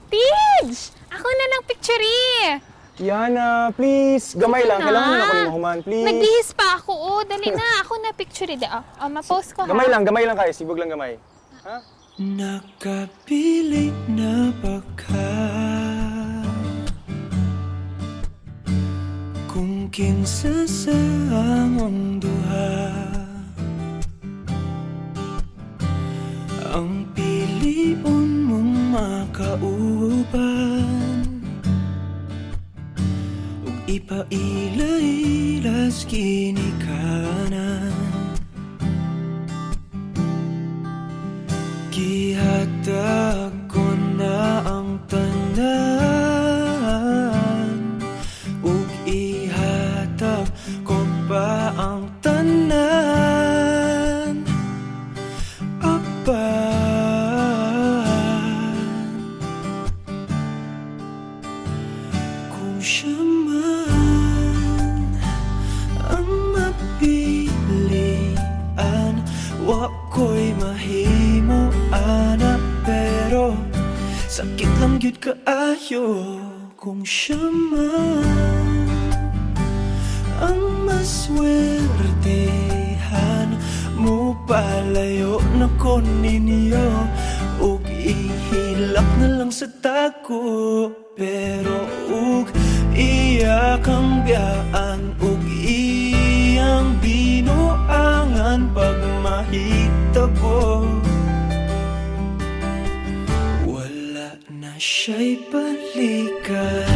Tidge! Ako na ng picture. Yana, please. Gamay lang. Kailangan na ako ni Mahuman, please. Nagbihis pa ako. Dali na. Ako na picture. Ma-post ko ha. Gamay lang kayo. Sibog lang gamay. Ha? Nakapili na ba ka? Kung kinsa sa among duha ang piliun mong makauban ug ipailailas ginikanan gihatag ko na ang tanan ug ihatag ko pa ang tanan kung siya man ang mapilian wako'y mahimo ana pero sakit lang gyud kaayo kung siya man ang maswertehan mo palayo na ko ninyo ug ihilak na lang sa tako pero ug iya kang biyaan ug iyang binuangan pag mahitabo wala na siya'y balikan.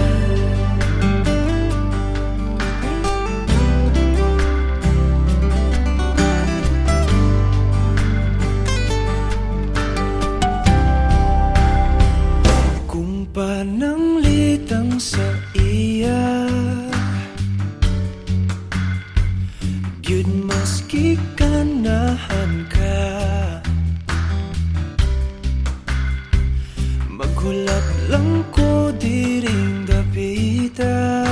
Pananglitang sa iya gyud maski ganahan ka maghulak lang ko diring dapita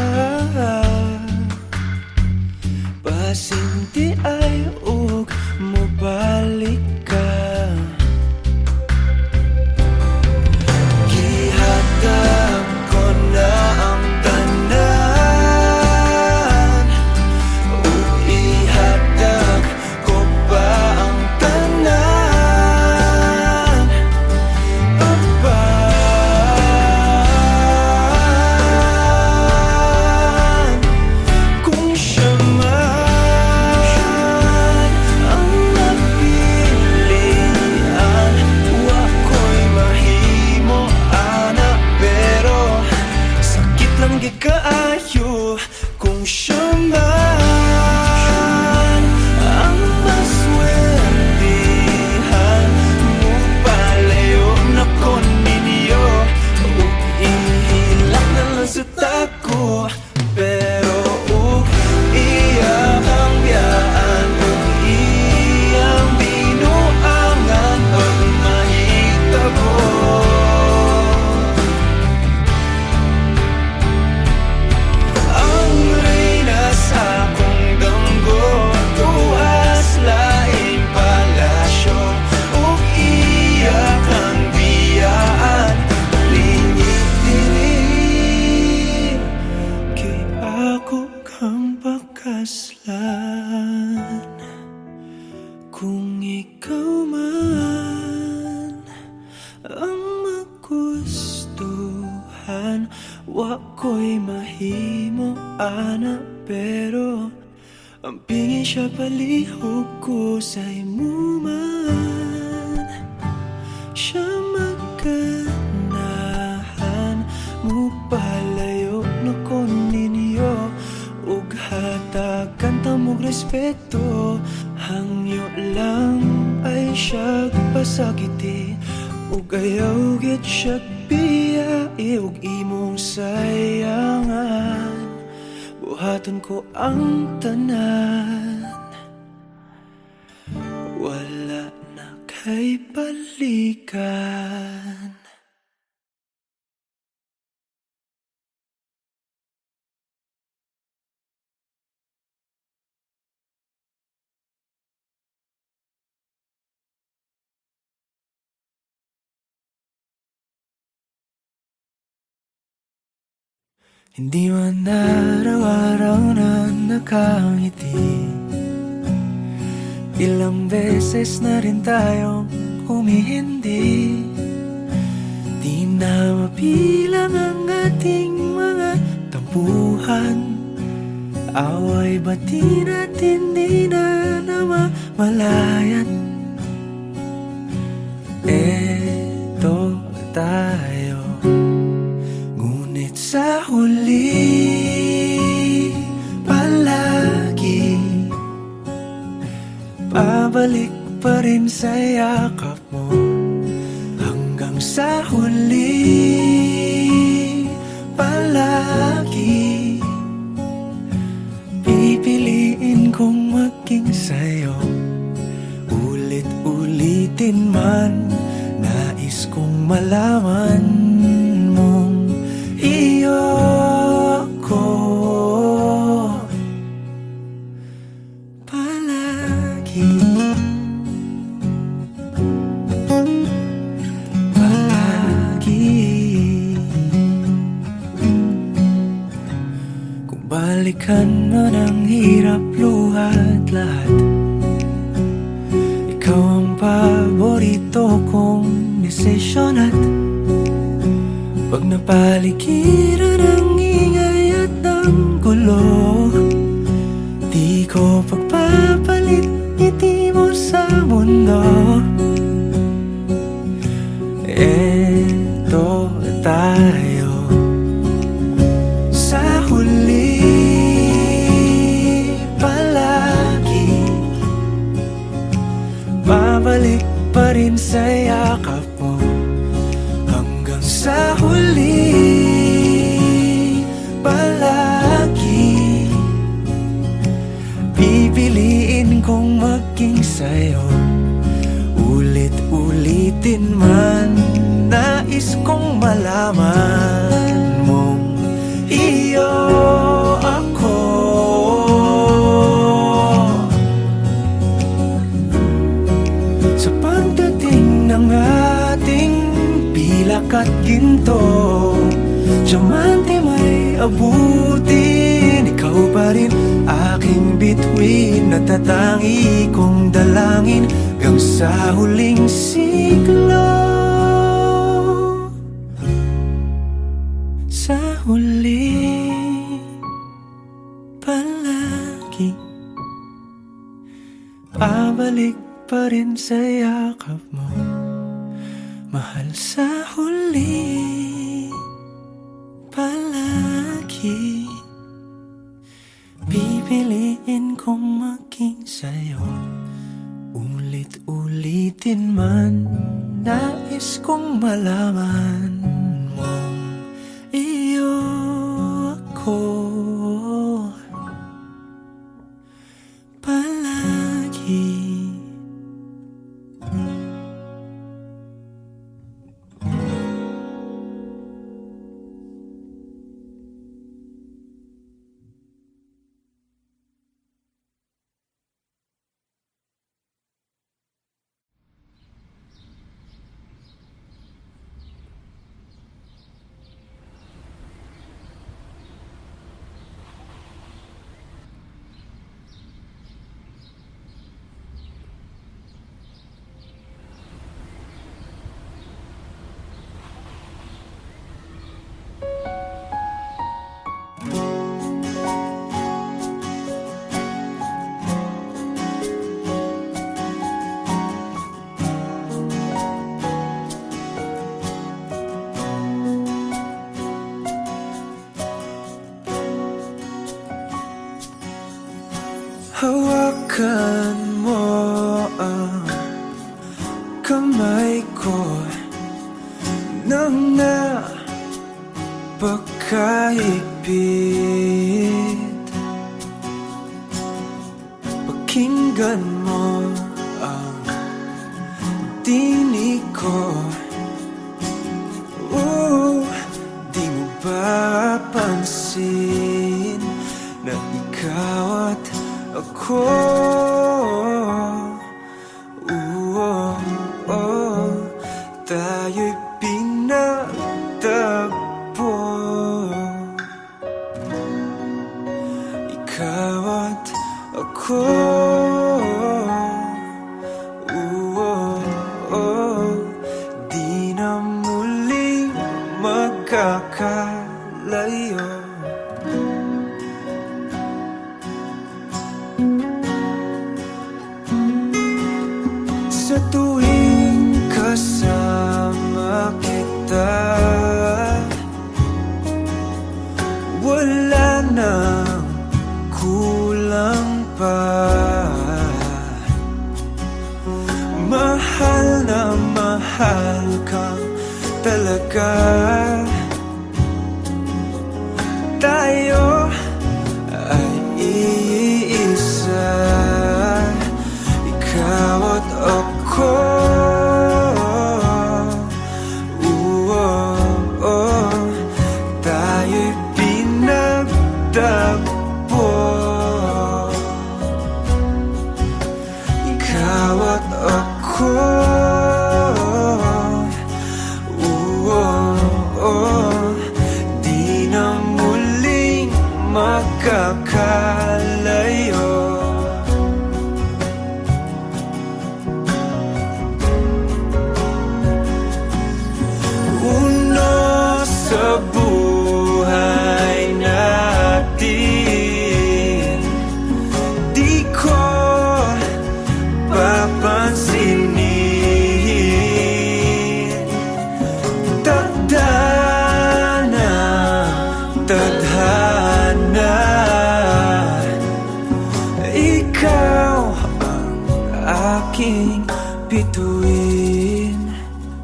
pasinti ay ug mobalik ka gihatag ko na ang tanan ug ihatag ko pa ang tanan kung siya man ang napilian wako'y mahimo ana pero sakit lang gyud kaayo kung siya man ang maswertehan mo palayo na ko ninyo ug ihilak na lang sa tako pero ug iya kang biyaan ug iyang binuangan pag mahitabo ang reyna sa akong damgo tuwas laing palasyo ug iya kang biyaan lingit dili kay ako kang pakaslan kung ikaw man ang magustuhan wako'y mahimo ana pero ang pingin siya palihog ko sa imo man siya maganahan mo palayo na ko ninyo ug hatagan ta mog respeto hangyo lang ay siya pasakiti ug ayaw gid siya biyai ug imong sayangan buhaton ko ang tanan wala na kay balikan. Hindi man araw-araw na nakangiti. Ilang beses na rin tayong humihindi. Di na mabilang ang ating mga tampuhan. Away bati natin di na namamalayat. Eto tayo, ngunit sa huli palagi pabalik pa rin sa yakap mo. Hanggang sa huli palagi pipiliin kong maging sa'yo. Ulit-ulitin man, nais kong malaman mong iyo ko palagi. Palagi. Kung balikan man ang hirap, luhat lahat, ikaw ang paborito kong desisyon. At pag napaligiran ang ingay at ng gulo, di ko pagpapalit ngiti mo sa mundo. Eto tayo, sa huli palagi babalik pa rin sa yakap mo. Hanggang sa huli palagi pipiliin kong maging sa'yo. Ulit-ulitin man, nais kong malaman mong iyo ako. Sa pagdating ng ating pilak at ginto, diamante may abutin, ikaw pa rin aking bituin. Natatangi kong dalangin hanggang sa huling siglo. Sa huli palagi pabalik pa rin sa yakap mo, mahal. Sa huli palagi pipiliin kong maging sa'yo. Ulit-ulitin man, nais kong malaman mong iyo ako palagi. Hawakan mo ang kamay ko nang napakahigpit. Pakinggan mo ang tinig ko. Di mo ba pansin na ikaw at ako, tayo'y pinagtagpo. ako. Di na muling magkakalayo. Sa tuwing kasama kita, wala nang kulang pa. Mahal na mahal kang talaga. Tayo ay iisa, ikaw at ako. Tayo'y pinagtagpo, ikaw at ako. Di na muling magkakalayo. Uno sa buhay natin, di ko papansinin. Tadhana, tadhana, ikaw ang aking bituin,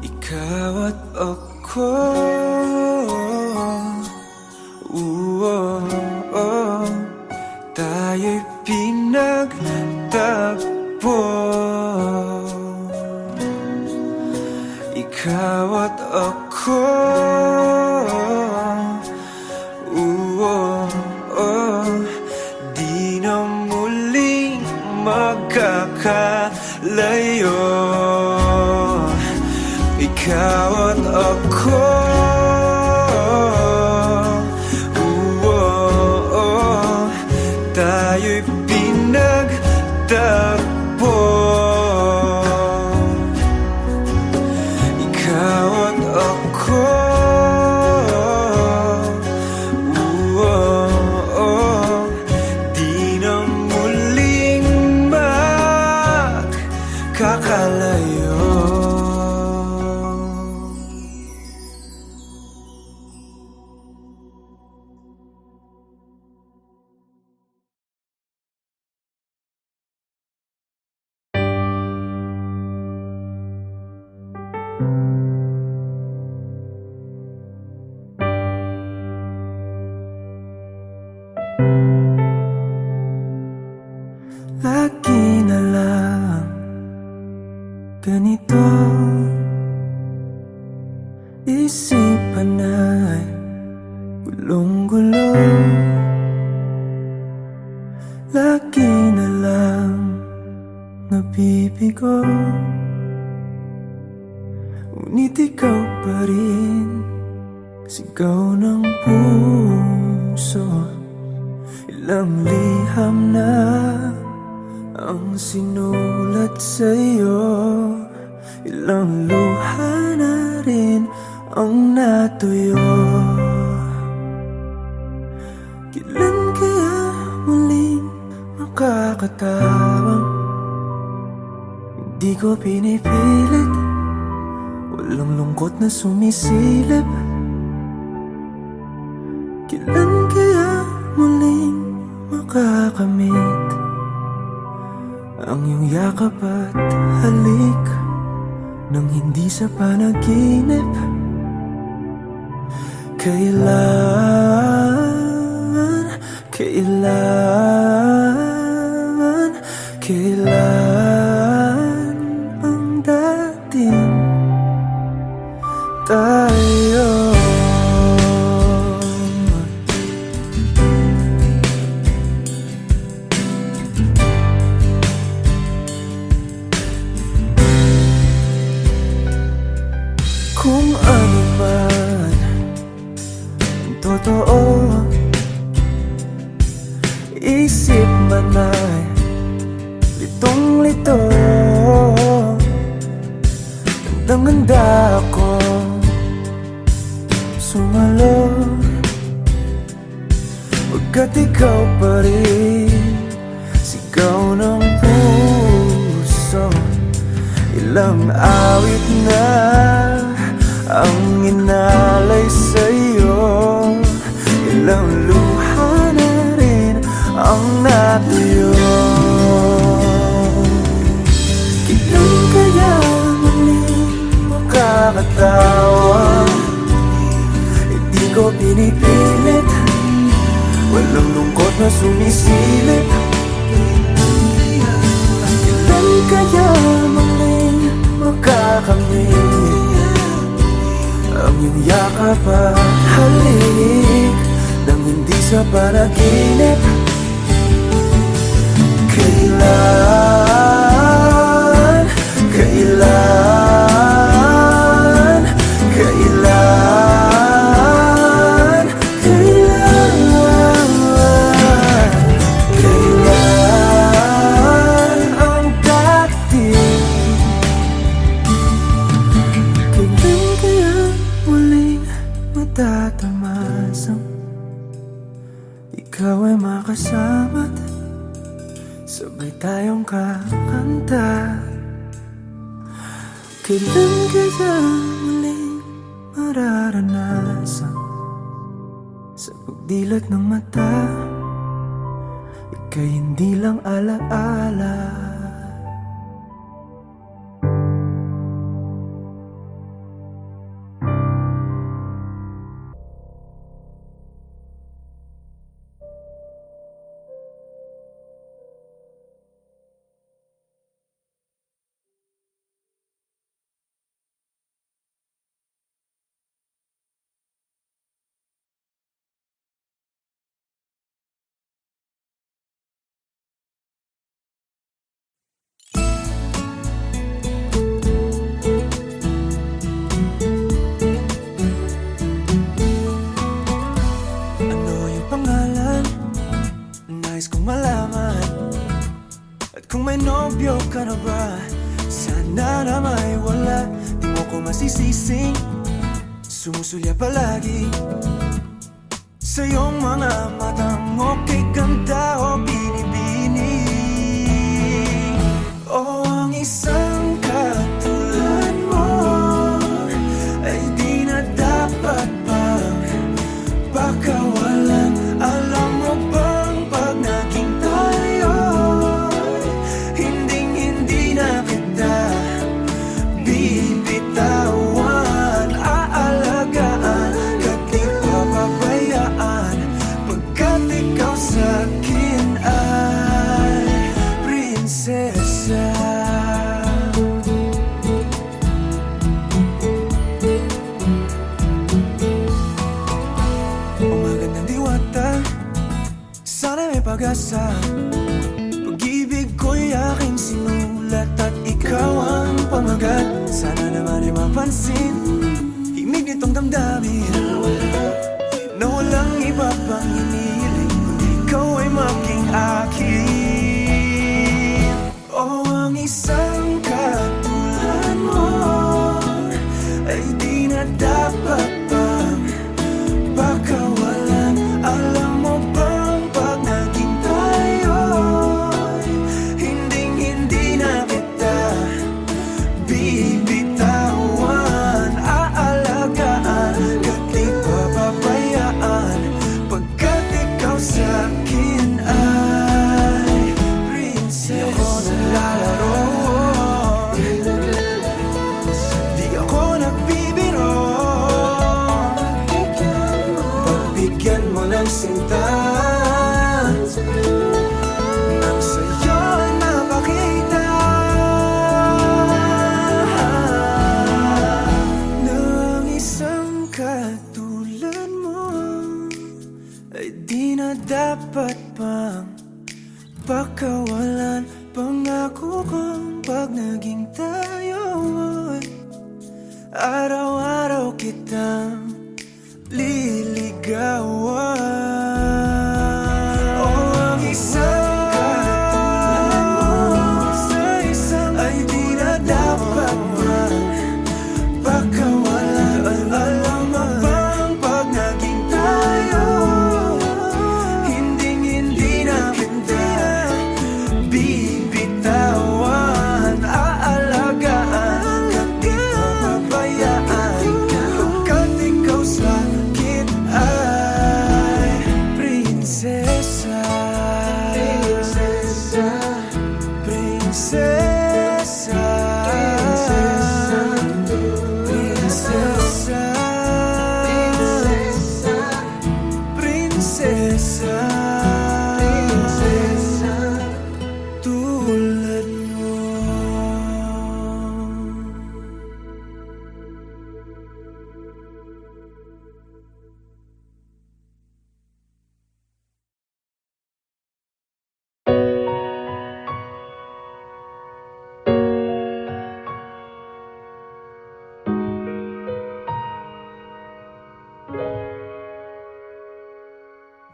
ikaw at ako. Tayo'y pinagtagpo, ikaw at ako. Di na muling magkakalayo, ikaw at ako. Tayo'y pinagtagpo, ikaw at ako. Di na muling magkakalayo. Lagi na lang ganito, isipan ay gulong-gulo. Lagi na lang nabibigo, ngunit ikaw pa rin sigaw ng puso. Ilang liham na ang sinulat sa'yo, ilang luha na rin ang natuyo. Kailan kaya muling makakatawang? Hindi ko pinipilit, walang lungkot na sumisilip. Kailan kaya muling makakamit ang iyong yakap at halik nang hindi sa panaginip? Kailan ang dating tayo? Kung ano man ang totoo, isip man ay litong-lito, gandang-ganda ako sumalo, pagkat ikaw pa rin sigaw ng puso. Ilang awit na ang inalay sa'yo, ilang luha na rin ang natuyo. Kailan kaya muling makakatawa? Hindi ko pinipilit, walang lungkot na sumisilip. Kailan kaya muling makakamit ang iyong yakap at halik nang hindi sa panaginip? Kailan, kailan, kailan, kailan, kailan ang dating? Kailan kaya muling matatamasang ikaw ay makasama't sabay tayong kakanta? Kailan kaya muling mararanasan sa pagdilat ng mata ika'y hindi lang alaala? Nais kong malaman, at kung may nobyo ka na ba, sana na may wala. Di mo ko masisising, sumusulya palagi sa iyong mga matang okay ganda o binibini. O ang isang katulad mo ay di na dapat pang pakawalan. Alam mo bang pag naging tayo, hinding-hindi na kita bibitawan. Aalagaan ka't di papabayaan, pagkat ikaw sa'kin ay prinsesa. Sana may pag-asa, pag-ibig ko'y aking sinulat at ikaw ang pamagat. Sana naman ay mapansin himig nitong damdamin na walang iba pang iniling kundi ikaw ay maging akin. O ang isang katulad mo ay di na dapat pang pakawalan. Alam mo ba bibitawan, aalagaan ka't di papabayaan, pagkat ikaw sa'kin ay prinsesa. Di ako naglalaro, di ako nagbibiro, pagbigyan mo ng sinta nang sa'yo napakita katulad mo ay di na dapat pang pakawalan. Pangako kong pag naging tayo ay araw-araw kitang liligawan. O ang isang katulad mo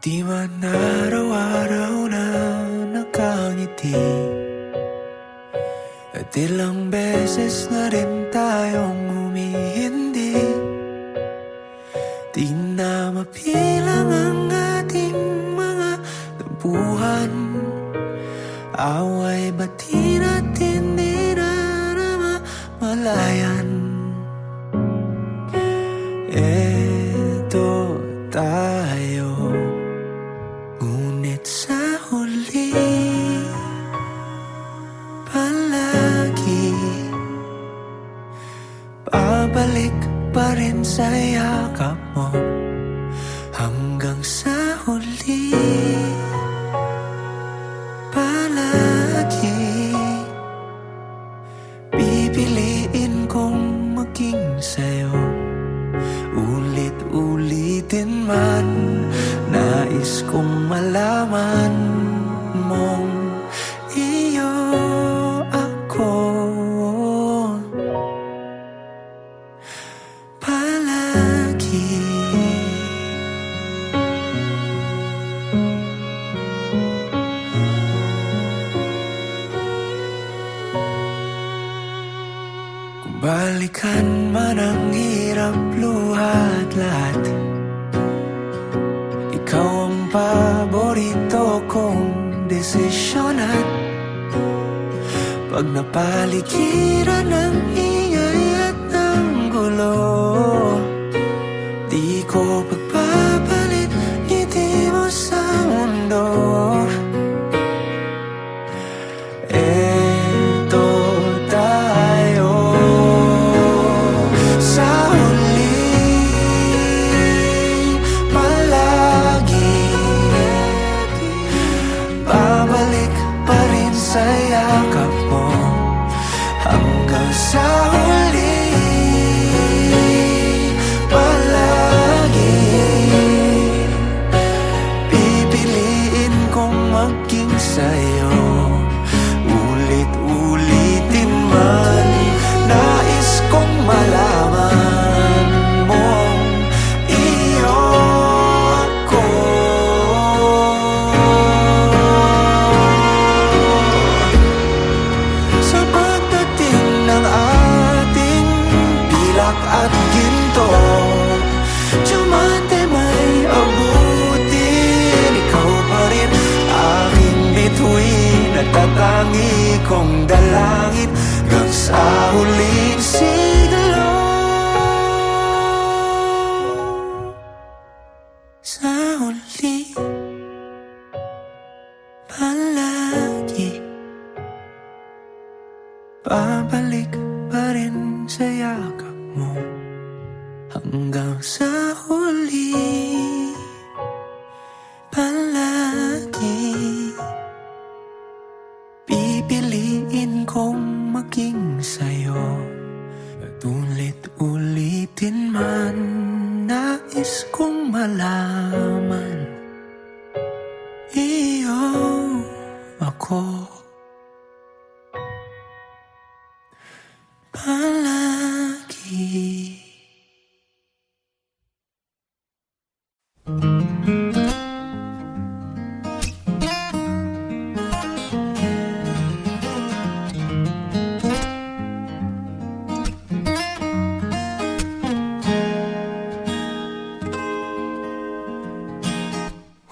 Di man araw-araw na nakangiti, at ilang beses na rin tayong humihindi. Di na mapilang ang ating mga tampuhan, away bati natin di na malayan. Eto tayo, ngunit sa huli palagi babalik pa rin sa yakap mo. Hanggang sa huli palagi pipiliin kong maging sa'yo. Ulit-ulitin man, nais kong malaman mong iyo ako palagi. Kung balikan man ang hirap, luhat lahat, ikaw ang paborito kong desisyon. At pag napaligiran ng ingay at ng gulo, di ko pagpapalit ngiti mo sa mundo. Eto tayo, sa huli palagi babalik pa rin sa yakap mo. Hanggang sa huli palagi pipiliin kong maging sa'yo. Ulit-ulitin man, nais kong malaman mong iyo ako. Sa pagdating ng ating pilak at ginto, diamante may abutin, ikaw pa rin aking bituin at tatangi kong dalangin hanggang sa huling siglo. Sa huli palagi babalik pa rin sa yakap mo. Hanggang sa huli palagi pipiliin kong maging sa'yo. At ulit-ulitin man, nais kong malaman iyo ako palagi.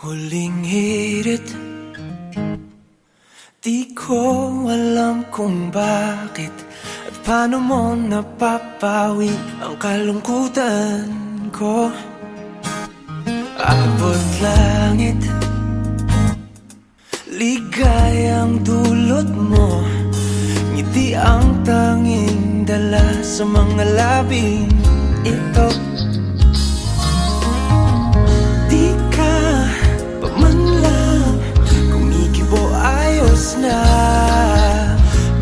Huling hirit, di ko alam kung bakit at paano mo napapawi ang kalungkutan ko. Abot langit, ligayang dulot mo, ngiti ang tanging dala sa mga labing ito. Di ka pa man lang kumikibo, ayos na.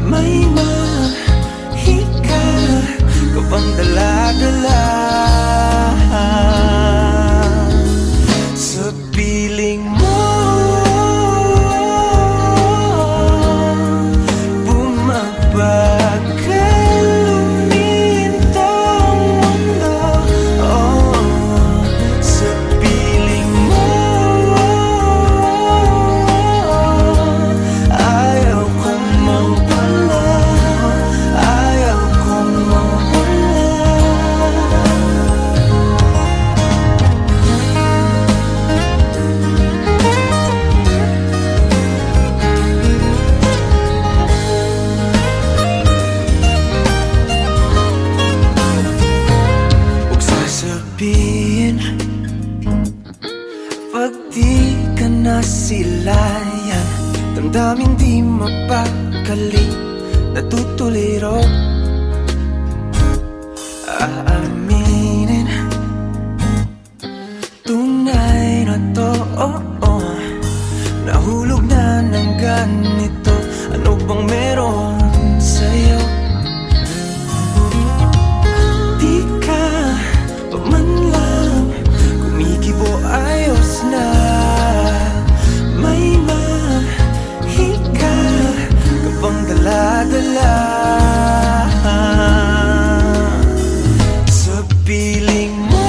May mahika ka pang dala-dala sa piling mo. Bumabagal lumintang sabihin pag di ka na silayan, damdamin di mapakali, natutuliro. Aaminin, tunay na to, nahulog na ng ganito. Ano bang meron sa'yo? Di ka pa man lang kumikibo, ayos na. May mahika ka bang dala-dala sa piling mo?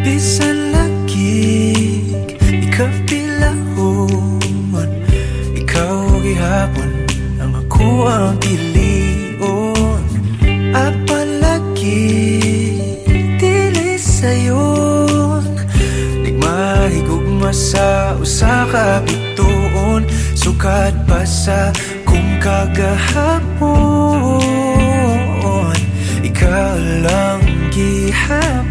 Bisan lagig, ikaw pilahon, ikaw gihapon, ang ako ang pilion. Apalagi, dili sayon, di mahigugma sa usa ka bituon. Sukad pa sa kung kagahapon, ikaw lang gihapon.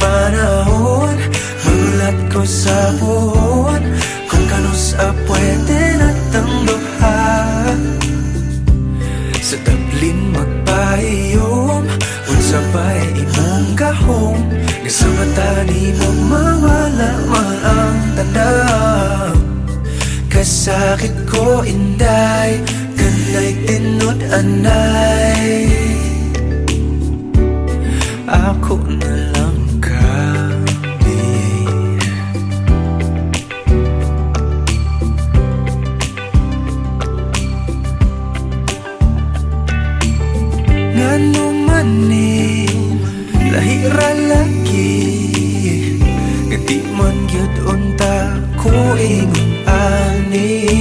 Panahon, magulat ko sa buwan, kung kanus pwede natang duha. Sa tablin magpahiyom, unsa ba'y imong gahom, nga sa mata ni mo mawala man ang tanaw. Kasakit ko inday, kanay tinod anay, ako na lang lahira lagi, gati man gyud unta ko ingon ani.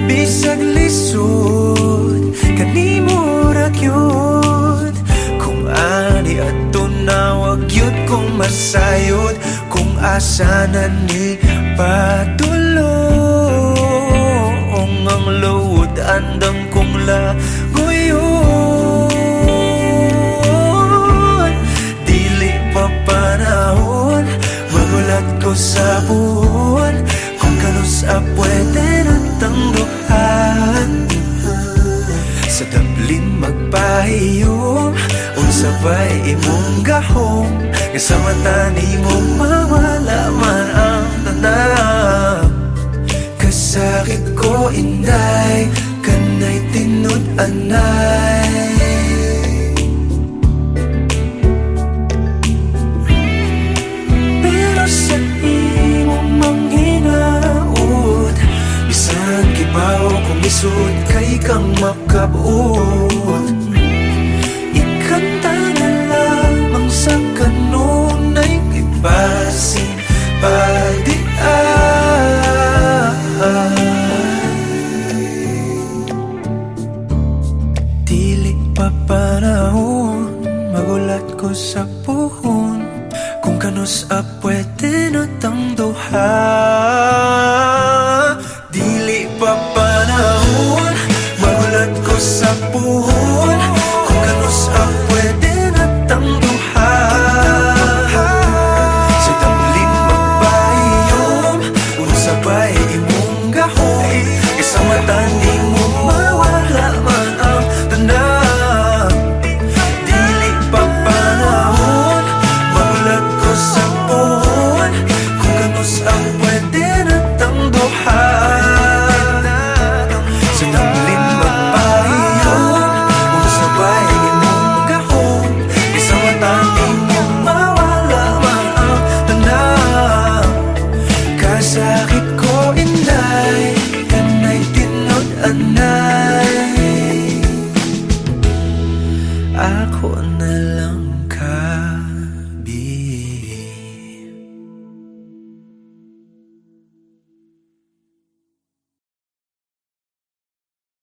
Bisag lisod kanimo ra gyud, kung ani adto na wag gyud kong masayod. Kung asa na ni padulong ang luod, andam kong laguyon. Panahon, magulat ko sa buwan, kung kanus pwede natang duhan. Sa tablin magpahiyom, unsa ba'y imong gahom, nga sa mata ni mo mawala man ang tanaw. Kasakit ko inday, kanay tinod anay, sa imong manghinaot. Bisan kibaw kung isod kay kang makabot, ikanta na lamang sa kanunay ipasin pagdian. Dili pa panahon, magulat ko sa puhon, kung kanus pwede natang duha. Dili pa panahon, magulat ko sa puhon, sabay imong gahon. Isa mata di mo mawala man ang tanan. Dili pa panahon, magulat ko sa puhon. Kung ganus ang pwede natang duha. Sa damlin magpahiyon, kung sabay imong gahon. Isa mata di mo mawala man ang tanan. Kasakit ko inday, kanay tinod anay. Ako na lang ka.